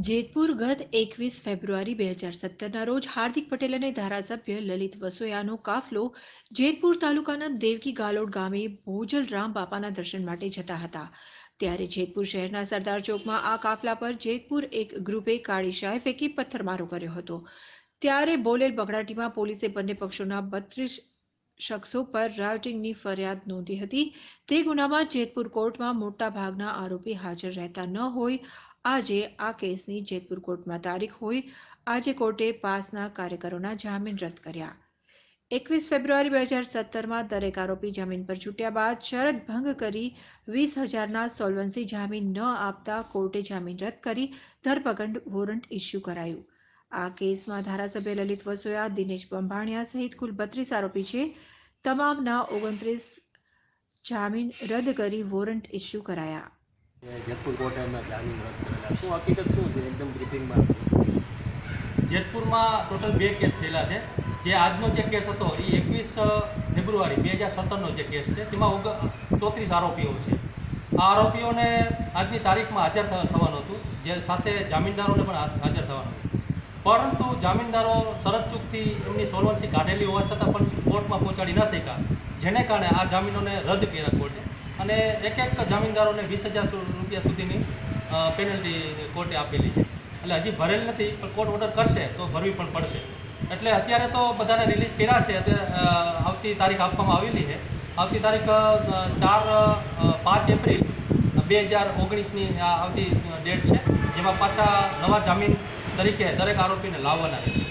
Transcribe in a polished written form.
જેતપુર ગત 21 ફેબ્રુઆરી 2017ના રોજ હાર્દિક પટેલ અને ધારાસભ્ય લલિત વસોયાનો કાફલો જેતપુર તાલુકાના દેવકી ગાલોડ ગામે ભોજલ રામ બાપાના દર્શન માટે જતા હતા. ત્યારે જેતપુર શહેરના સરદાર ચોકમાં આ કાફલા પર જેતપુર એક ગ્રુપે કાળી શાય ફેંકી પથ્થરમારો કર્યો હતો. ત્યારે બોલેલ બગડાટીમાં પોલીસે બંને પક્ષોના 32 શખ્સો પર રાયોટિંગની ફરિયાદ નોંધી હતી. તે ગુનામાં જેતપુર કોર્ટમાં મોટા ભાગના આરોપી હાજર રહેતા ન હોય આજે આ કેસની જેતપુર કોર્ટમાં તારીખ હોય આજે કોર્ટે પાસના કાર્યકરોના જામીન રદ કર્યા. 21 ફેબ્રુઆરી 2017માં દરેક આરોપી જામીન પર છૂટ્યા બાદ શરત ભંગ કરી 20,000ના સોલ્વન્સી જામીન ન આપતા કોર્ટે જામીન રદ કરી ધરપકડ વોરંટ ઇસ્યુ કરાયું. આ કેસમાં ધારાસભ્ય લલિત વસોયા, દિનેશ બંભાણિયા સહિત કુલ 32 આરોપી છે. તમામના 29 જામીન રદ કરી વોરંટ ઇસ્યુ કરાયા. જેતપુર કોર્ટે એમના જામીન રદ કરેલા. શું હકીકત શું છે એકદમ બ્રીફિંગમાં? જેતપુરમાં ટોટલ 2 કેસ થયેલા છે. જે આજનો જે કેસ હતો એ 21 ફેબ્રુઆરી 2017નો જે કેસ છે, જેમાં 34 આરોપીઓ છે. આ આરોપીઓને આજની તારીખમાં હાજર થવાનું હતું, જે સાથે જામીનદારોને પણ હાજર થવાનું હતું. પરંતુ જામીનદારો શરત ચૂકથી એમની સોલ્વન્સી કાઢેલી હોવા છતાં પણ કોર્ટમાં પહોંચાડી ન શક્યા, જેને કારણે આ જામીનોને રદ કર્યા કોર્ટે અને એક જામીનદારોને 20,000 રૂપિયા સુધીની પેનલ્ટી કોર્ટે આપેલી છે. એટલે હજી ભરેલ નથી, પણ કોર્ટ ઓર્ડર કરશે તો ભરવી પણ પડશે. એટલે અત્યારે તો બધાને રિલીઝ કર્યા છે. અત્યારે આવતી તારીખ આપવામાં આવેલી છે. આવતી તારીખ 5 એપ્રિલ 2019ની આવતી ડેટ છે, જેમાં પાછા નવા જામીન તરીકે દરેક આરોપીને લાવવાના રહેશે.